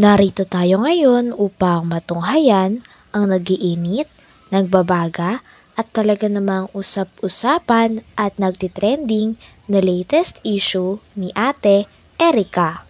Narito tayo ngayon upang matunghayan ang nagiinit, nagbabaga at talaga namang usap-usapan at nagtitrending na latest issue ni Ate Erica.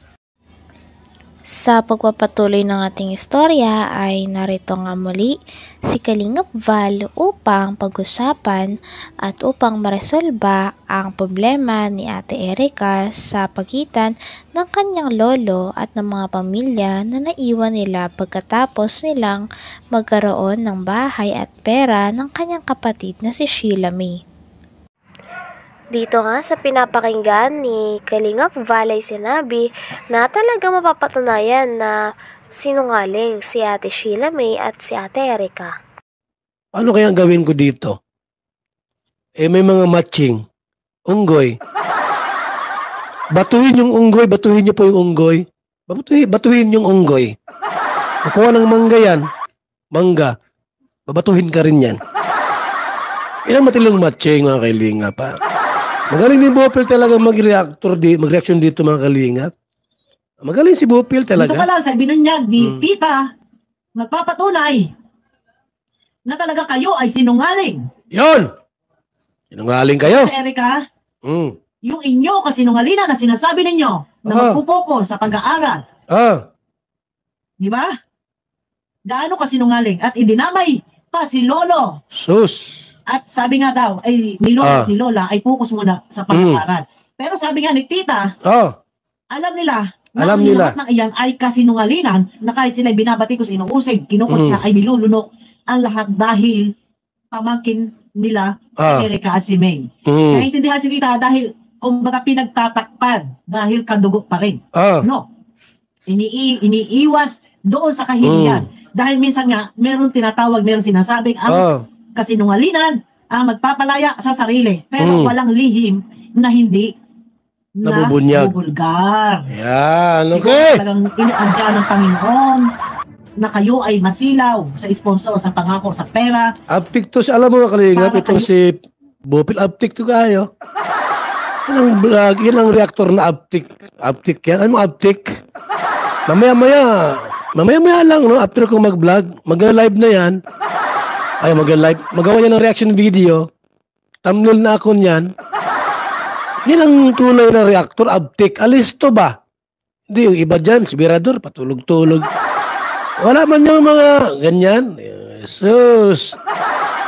Sa pagpapatuloy ng ating istorya ay narito nga muli si Kalingap Val upang pag-usapan at upang maresolba ang problema ni Ate Erica sa pagitan ng kanyang lolo at ng mga pamilya na naiwan nila pagkatapos nilang magkaroon ng bahay at pera ng kanyang kapatid na si Sheila May. Dito nga sa pinapakinggan ni Kalingap Val ay sinabi na talaga mapapatunayan na sinungaling si Ate Sheila May at si Ate Erica. Ano kaya ang gawin ko dito? May mga matching. Unggoy. Batuhin yung unggoy, batuhin niyo po yung unggoy. Batuhin yung unggoy. Nakuha ng mangga yan. Mangga. Babatuhin ka rin yan. Ilang matilong matching mga Kalingap pa. Magaling ni Bopil talaga mag-reaction dito mga Kalingap. Magaling si Bopil talaga. Dito pa lang sa binunyag ni Tita, nagpapatunay na talaga kayo ay sinungaling. Yon! Sinungaling kayo. Erica, Mm. yung inyo kasinungalingan na sinasabi ninyo na magpupokus sa pag-aaral. Di ba? Gaano kasinungaling at idinamay pa si Lolo. Sus! At sabi nga daw, ay ni Lola ay focus muna sa pag-aaral. Pero sabi nga ni Tita, alam nila na lahat ng iyan ay kasinungalingan na kahit sila binabatikos inuusig, kinukutsa ay nilulunok ang lahat dahil pamangkin nila si Erica at si May. Naintindihan si Tita dahil kumbaga pinagtatakpan dahil kadugo pa rin. No. Iniiwas doon sa kahilian. Dahil minsan nga, meron sinasabing ang kasinungalingan ang magpapalaya sa sarili pero walang lihim na hindi nabubulgar. Yan, okay. Talagang iniadya ng Panginoon na kayo ay masilaw sa sponsor, sa pangako, sa pera. Uptick to, alam mo Kalingap, itong si Bopil, uptick to kayo. Yan ang vlog, yan ang reactor na uptick. Uptick yan. Ano mo uptick? Mamaya lang, no? After kong mag-vlog, mag-live na yan. Ay, mag-live. Magawa niya ng reaction video. Thumbnail na ako niyan. Yan ang tunay na reactor, uptick. Alisto ba? Hindi, yung iba dyan, si Birador, patulog-tulog. Wala man yung mga ganyan. Jesus.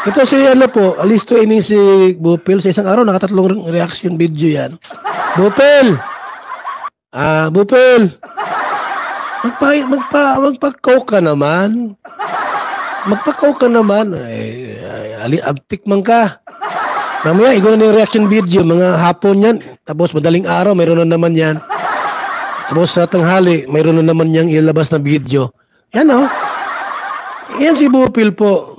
Ito si alisto ini si Bopil. Sa isang araw, nakatatlong reaction video yan. Bopil! Bopil! Magpa-coke ka naman. Magpa-coke ka naman. Uptick man ka. Mamaya, ikaw na yung reaction video. Mga hapon yan. Tapos madaling araw, mayroon na naman yan. Tapos sa tanghali, mayroon na naman yang ilabas na video. Yan Yan si Bopil po.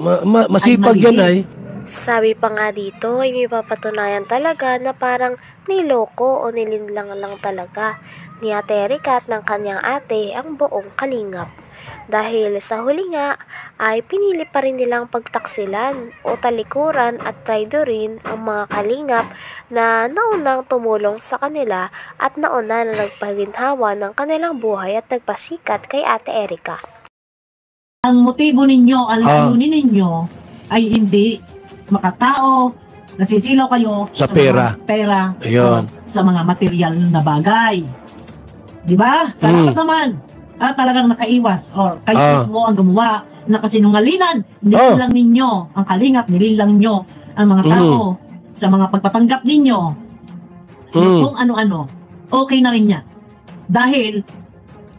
Masipag yan ay. Sabi pa nga dito ay may papatunayan talaga na parang niloko o nilinlang lang talaga ni Ate Erica at ng kanyang ate ang buong Kalingap. Dahil sa huli nga ay pinili pa rin nilang pagtaksilan o talikuran at traidorin ang mga Kalingap na naunang tumulong sa kanila at nauna na nagpaginhawa ng kanilang buhay at nagpasikat kay Ate Erica. Ang motibo ninyo, ang layunin ninyo ay hindi makatao, nasisilaw kayo sa pera. Sa mga material na bagay. Di ba? Salamat naman. At talagang nakaiwas or kayo mismo ang gumawa na kasinungalingan. Nilang ninyo ang Kalingap, nilang nyo ang mga tao sa mga pagpapanggap ninyo. Kung ano-ano. Okay na rin yan. Dahil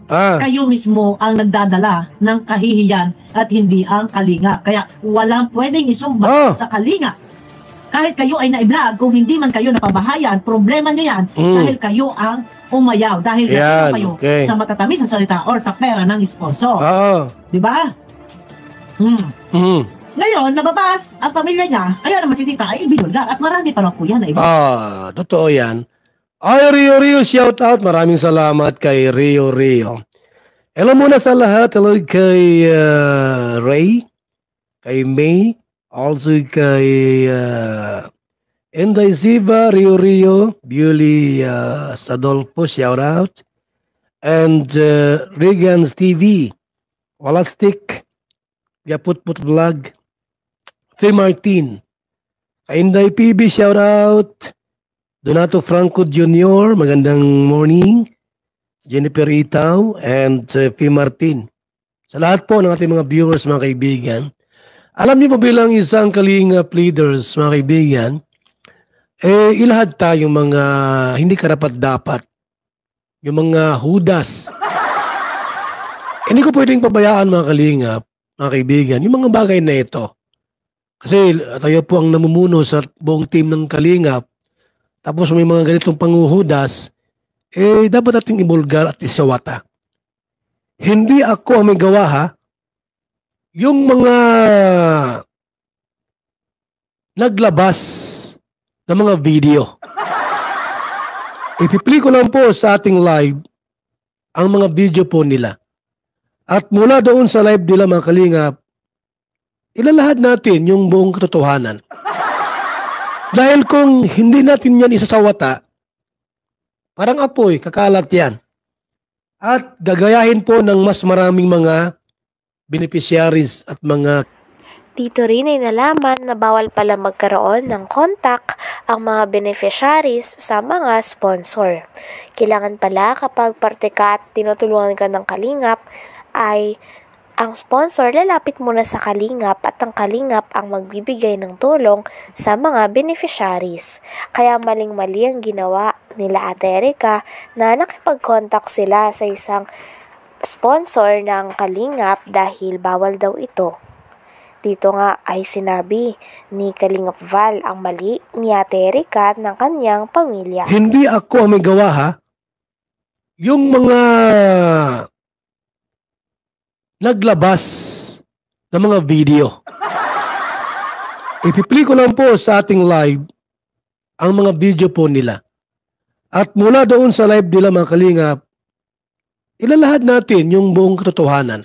kayo mismo ang nagdadala ng kahihiyan at hindi ang Kalingap. Kaya walang pwedeng isumbat sa Kalingap. Kahit kayo ay na-vlog, kung hindi man kayo napabahayan, problema nyo yan dahil kayo ang umayaw. Dahil kayo sa matatamis na salita or sa pera ng sponsor. Diba? Ngayon, nababas ang pamilya niya, kaya naman si Tita ay ibinulgar at marami pa lang po yan na iba. Totoo yan. Ay, Rio, shout out. Maraming salamat kay Rio. Hello muna sa lahat. Hello kay Ray, kay May, also kay Enday Ziba, Rio, Beauty Sadolfo, shout out. and Regan's TV, Walastik, Yaputput Vlog, Free Martin, Kainday PB, shout out. Donato Franco Jr., magandang morning. Jennifer Itaw and Free Martin. Sa lahat po ng ating mga viewers, mga kaibigan, alam niyo po bilang isang Kalingap leaders, mga kaibigan, ilahad tayong mga hindi karapat-dapat, yung mga hudas. Hindi ko pwedeng pabayaan, mga Kalingap, mga kaibigan, yung mga bagay na ito. Kasi tayo po ang namumuno sa buong team ng Kalingap, tapos may mga ganitong panguhudas, dapat nating ibulgar at isawata. Hindi ako ang may gawa, ha? Yung mga naglabas ng mga video. Ipipli ko lang po sa ating live ang mga video po nila. At mula doon sa live nila, mga Kalingap, ilalahad natin yung buong katotohanan. Dahil kung hindi natin yan isasawata, parang apoy, kakalat yan. At gagayahin po ng mas maraming mga beneficiaries at mga... Dito rin ay nalaman na bawal pala magkaroon ng contact ang mga beneficiaries sa mga sponsor. Kailangan pala kapag parte ka at tinutulungan ka ng Kalingap ay ang sponsor lalapit muna sa Kalingap at ang Kalingap ang magbibigay ng tulong sa mga beneficiaries. Kaya maling-mali ang ginawa nila Ate Erica na nakipag-contact sila sa isang sponsor ng Kalingap dahil bawal daw ito. Dito nga ay sinabi ni Kalingap Val ang mali ni Ate Erica at ng kanyang pamilya. Hindi ako ang may gawa, ha? Yung mga naglabas ng mga video. Ipipli ko lang po sa ating live ang mga video po nila. At mula doon sa live nila, mga Kalingap, ilalahad natin yung buong katotohanan.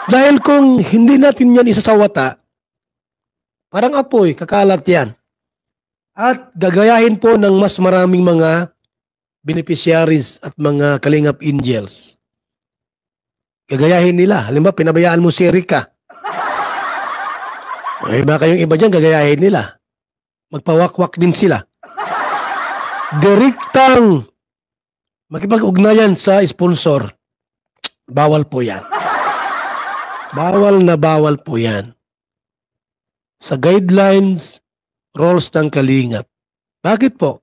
Dahil kung hindi natin yan isasawata, parang apoy, kakalat yan. At gagayahin po ng mas maraming mga beneficiaries at mga Kalingap angels. Gagayahin nila. Halimbawa, pinabayaan mo si Erica. May iba kayong iba dyan, gagayahin nila. Magpawakwak din sila. Direktang makipag-ugnayan sa sponsor. Bawal po yan. Bawal na bawal po yan. Sa guidelines, rules ng Kalingap. Bakit po?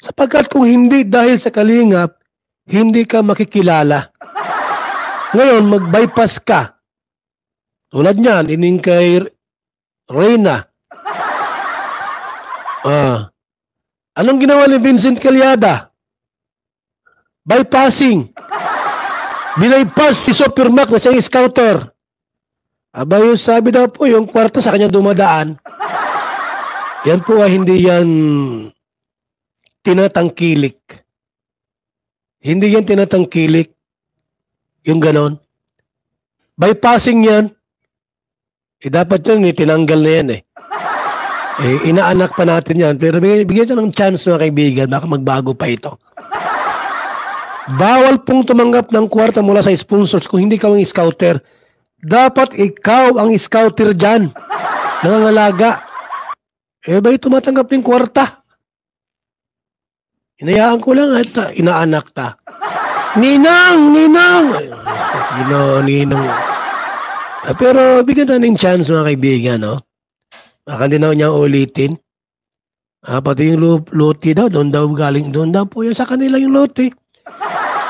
Sapagkat kung hindi dahil sa Kalingap, hindi ka makikilala. Ngayon, mag-bypass ka. Tulad niyan, ining kay Reyna. Anong ginawa ni Vincent Calyada? Bypassing. Binaypass si Supermac na siyang scouter. Aba yung sabi daw po, yung kwarta sa kanya dumadaan. Yan po ay hindi yan tinatangkilik. Hindi yan tinatangkilik. Yung ganon. Bypassing yan. Dapat yun, tinanggal na yan inaanak pa natin yan. Pero bigyan ito ng chance, mga kaibigan. Baka magbago pa ito. Bawal pong tumanggap ng kwarta mula sa sponsors kung hindi ka ang scouter. Dapat ikaw ang scouter dyan. Nangangalaga. Ba'y tumatanggap ng kwarta? Hinayaan ko lang at inaanak ta. Ninang! Ninang! Ninang. Pero bigyan tayo ng chance, mga kaibigan, no? Baka din na niya ulitin. Pati yung lote daw, doon daw galing. Doon daw po yun sa kanila yung lote.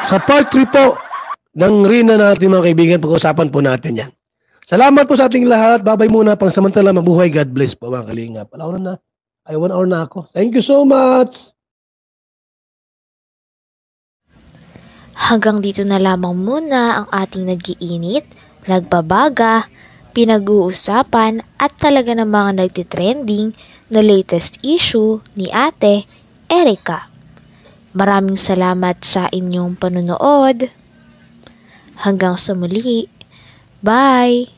Sa part 3 po ng Rina natin, mga kaibigan, pag-usapan po natin yan. Salamat po sa ating lahat. Babay muna pang samantala. Mabuhay. God bless po, mga Kalingap. 1 hour na ako. Thank you so much. Hanggang dito na lamang muna ang ating nag-iinit, nagbabaga, pinag-uusapan at talaga ng mga nagtitrending na latest issue ni Ate Erica. Maraming salamat sa inyong panunood. Hanggang sa muli. Bye!